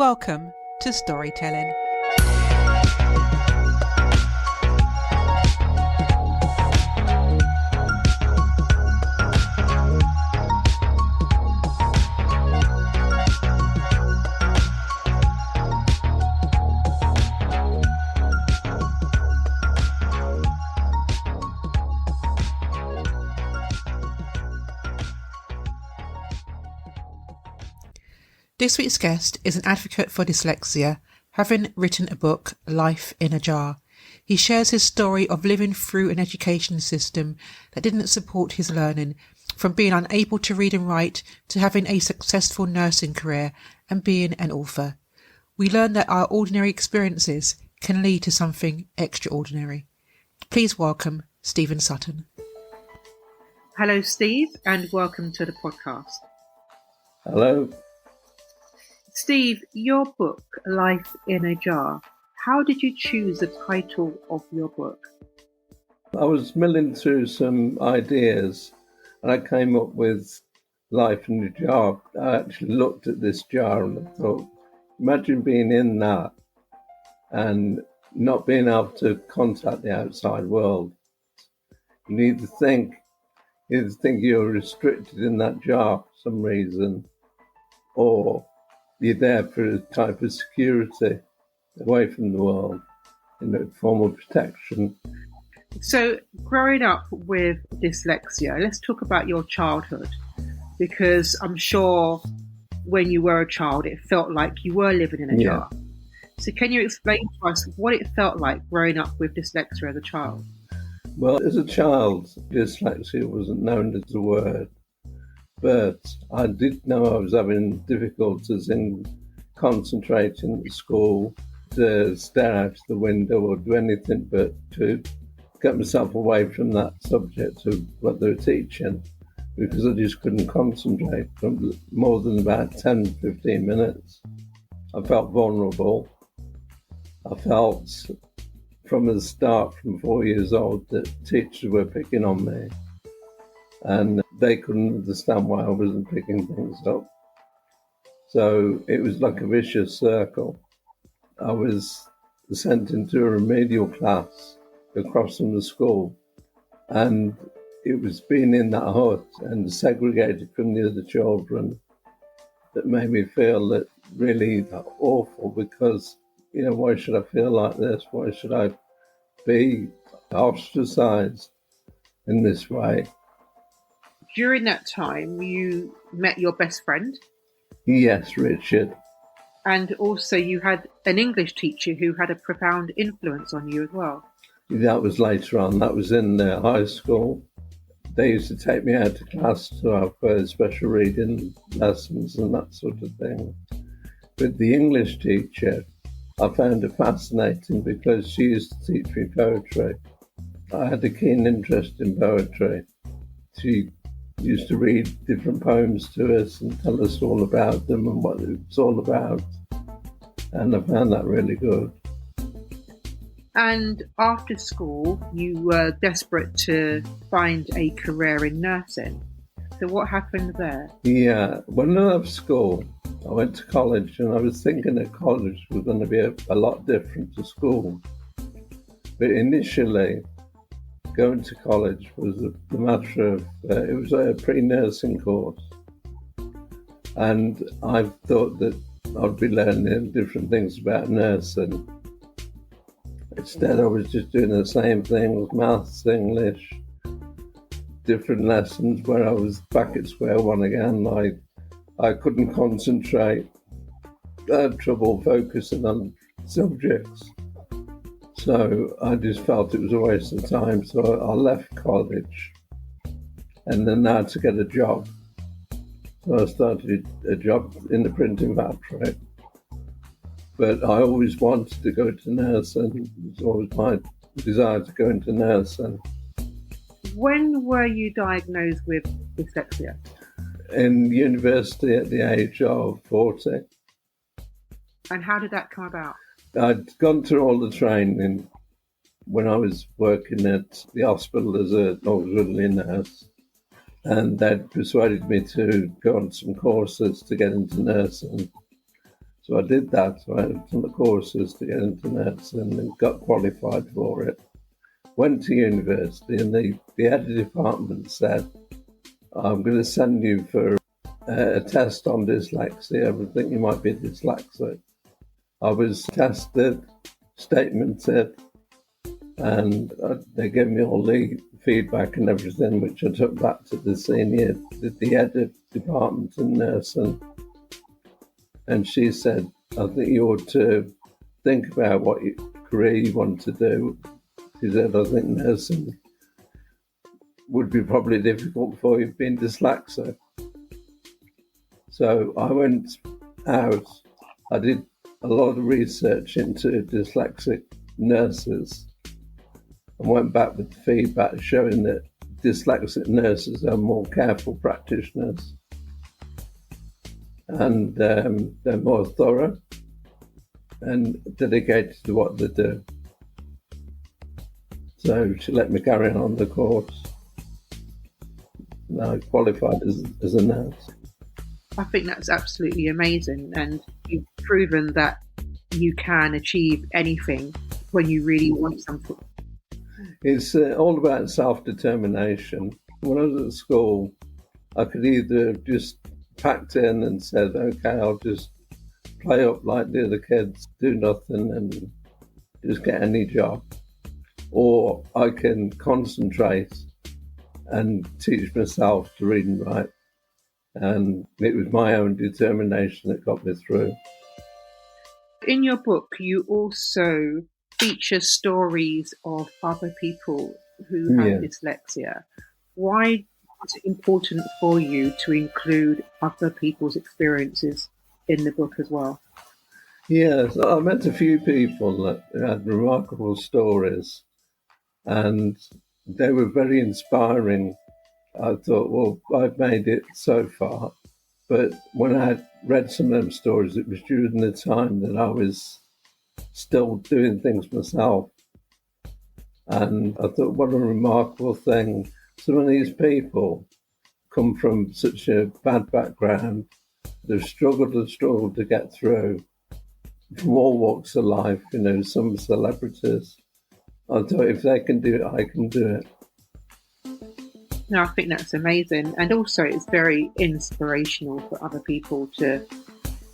Welcome to Storytelling. This week's guest is an advocate for dyslexia, having written a book, Life in a Jar. He shares his story of living through an education system that didn't support his learning, from being unable to read and write to having a successful nursing career and being an author. We learn that our ordinary experiences can lead to something extraordinary. Please welcome Stephen Sutton. Hello, Steve, and welcome to the podcast. Hello. Steve, your book, Life in a Jar, how did you choose the title of your book? I was milling through some ideas and I came up with Life in a Jar. I actually looked at this jar and I thought, imagine being in that and not being able to contact the outside world. You need to think you're restricted in that jar for some reason, or you're there for a type of security away from the world, form of protection. So growing up with dyslexia, let's talk about your childhood, because I'm sure when you were a child, it felt like you were living in a jar. So can you explain to us what it felt like growing up with dyslexia as a child? Well, as a child, dyslexia wasn't known as a word. But I did know I was having difficulties in concentrating at school, to stare out of the window or do anything but to get myself away from that subject of what they were teaching, because I just couldn't concentrate for more than about 10, 15 minutes. I felt vulnerable. I felt from the start, from 4 years old, that teachers were picking on me. And they couldn't understand why I wasn't picking things up. So it was like a vicious circle. I was sent into a remedial class across from the school, and it was being in that hut and segregated from the other children that made me feel that really awful, because, why should I feel like this? Why should I be ostracized in this way? During that time, you met your best friend. Yes, Richard. And also you had an English teacher who had a profound influence on you as well. That was later on. That was in high school. They used to take me out to class to have special reading lessons and that sort of thing. But the English teacher, I found her fascinating because she used to teach me poetry. I had a keen interest in poetry. She used to read different poems to us and tell us all about them and what it was all about. And I found that really good. And after school, you were desperate to find a career in nursing. So what happened there? Yeah, when I left school, I went to college, and I was thinking that college was going to be a lot different to school. But initially, going to college was a matter of, it was a pre-nursing course. And I thought that I'd be learning different things about nursing. Instead, I was just doing the same thing with maths, English, different lessons where I was back at square one again. I couldn't concentrate. I had trouble focusing on subjects. So I just felt it was a waste of time. So I left college and then I had to get a job. So I started a job in the printing factory. But I always wanted to go to nursing. It was always my desire to go into nursing. When were you diagnosed with dyslexia? In university at the age of 40. And how did that come about? I'd gone through all the training when I was working at the hospital as an auxiliary nurse. And they'd persuaded me to go on some courses to get into nursing. So I did that. So I went on the courses to get into nursing and got qualified for it. Went to university, and the head of the department said, I'm going to send you for a test on dyslexia. I think you might be dyslexic. I was tested, statemented, and they gave me all the feedback and everything, which I took back to the head of department in nursing. And she said, I think you ought to think about what career you want to do. She said, I think nursing would be probably difficult for you being dyslexic. So I went out. I did a lot of research into dyslexic nurses and went back with the feedback showing that dyslexic nurses are more careful practitioners and they're more thorough and dedicated to what they do. So she let me carry on the course. Now I qualified as a nurse. I think that's absolutely amazing, and you've proven that you can achieve anything when you really want something. It's all about self-determination. When I was at school, I could either just packed in and said, okay, I'll just play up like the other kids, do nothing and just get any job. Or I can concentrate and teach myself to read and write. And it was my own determination that got me through. In your book, you also feature stories of other people who have dyslexia. Why is it important for you to include other people's experiences in the book as well? Yes, I met a few people that had remarkable stories, and they were very inspiring. I thought, well, I've made it so far. But when I had read some of them stories, it was during the time that I was still doing things myself. And I thought, what a remarkable thing. Some of these people come from such a bad background. They've struggled to get through from all walks of life, some celebrities. I thought, if they can do it, I can do it. No, I think that's amazing. And also it's very inspirational for other people to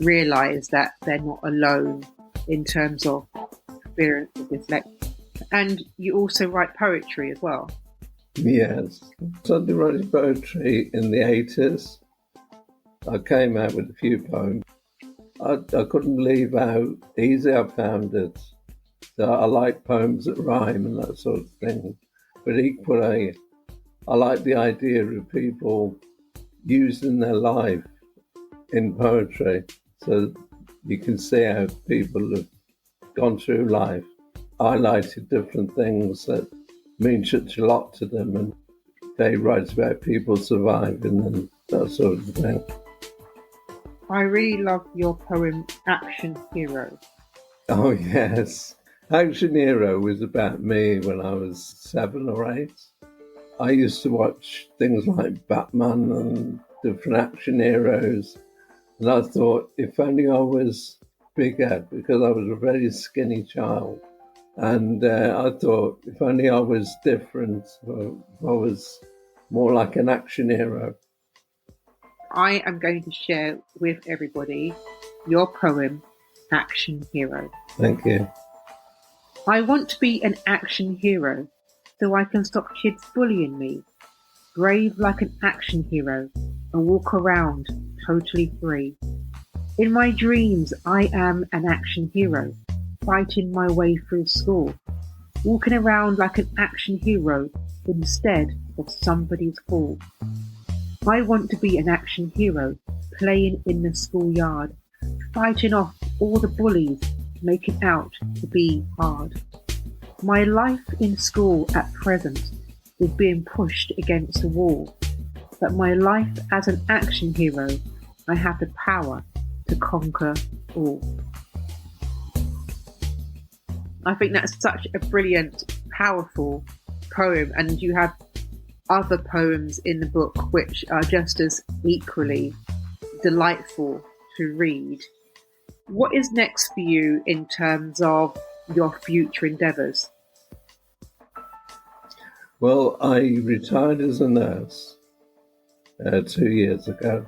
realise that they're not alone in terms of experience of dyslexia. And you also write poetry as well. Yes. I started writing poetry in the 80s. I came out with a few poems. I couldn't believe how easy I found it. So I like poems that rhyme and that sort of thing. But equally, I like the idea of people using their life in poetry, so you can see how people have gone through life, highlighted different things that mean such a lot to them, and they write about people surviving and that sort of thing. I really love your poem, Action Hero. Oh, yes. Action Hero was about me when I was 7 or 8. I used to watch things like Batman and different action heroes, and I thought, if only I was bigger, because I was a very skinny child. And I thought, if only I was different, or if I was more like an action hero. I am going to share with everybody your poem, Action Hero. Thank you. I want to be an action hero so I can stop kids bullying me, brave like an action hero and walk around totally free. In my dreams, I am an action hero, fighting my way through school, walking around like an action hero instead of somebody's fool. I want to be an action hero, playing in the schoolyard, fighting off all the bullies, making out to be hard. My life in school at present is being pushed against the wall, but my life as an action hero, I have the power to conquer all. I think that's such a brilliant, powerful poem, and you have other poems in the book which are just as equally delightful to read. What is next for you in terms of your future endeavours? Well, I retired as a nurse 2 years ago,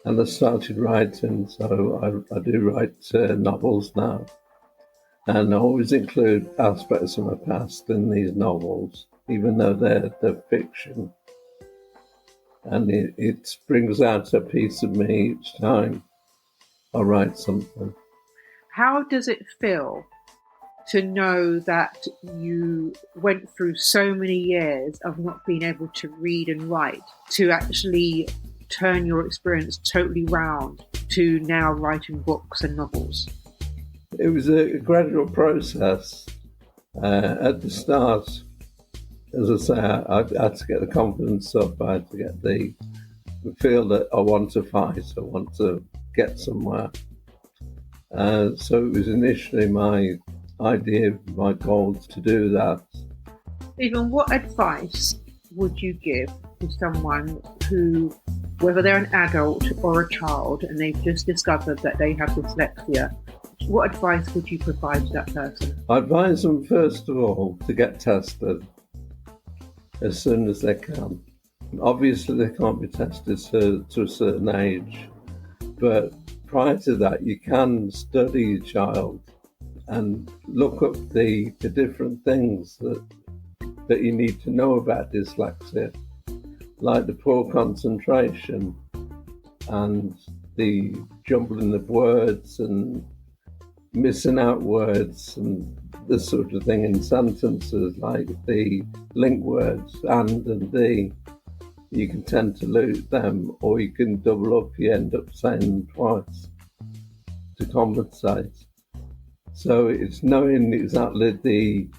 and I started writing, so I do write novels now. And I always include aspects of my past in these novels, even though they're fiction. And it brings out a piece of me each time I write something. How does it feel to know that you went through so many years of not being able to read and write to actually turn your experience totally round to now writing books and novels? It was a gradual process. At the start, as I say, I had to get the confidence up. I had to get the feel that I want to fight, I want to get somewhere. So it was initially my idea, my goal to do that. Stephen, what advice would you give to someone who, whether they're an adult or a child, and they've just discovered that they have dyslexia? What advice would you provide to that person? I advise them, first of all, to get tested as soon as they can. Obviously, they can't be tested to a certain age, but prior to that, you can study your child and look up the different things that you need to know about dyslexia, like the poor concentration and the jumbling of words and missing out words and this sort of thing in sentences, like the link words and the. You can tend to lose them, or you can double up, you end up saying them twice to compensate. So it's knowing exactly the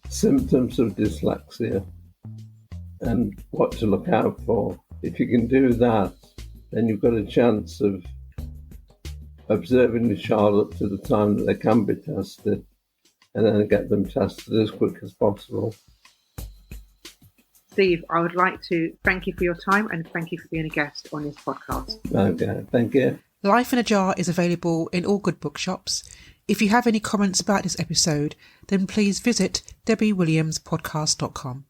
symptoms of dyslexia and what to look out for. If you can do that, then you've got a chance of observing the child up to the time that they can be tested, and then get them tested as quick as possible. Steve, I would like to thank you for your time and thank you for being a guest on this podcast. Okay, thank you. Life in a Jar is available in all good bookshops. If you have any comments about this episode, then please visit debbiewilliamspodcast.com.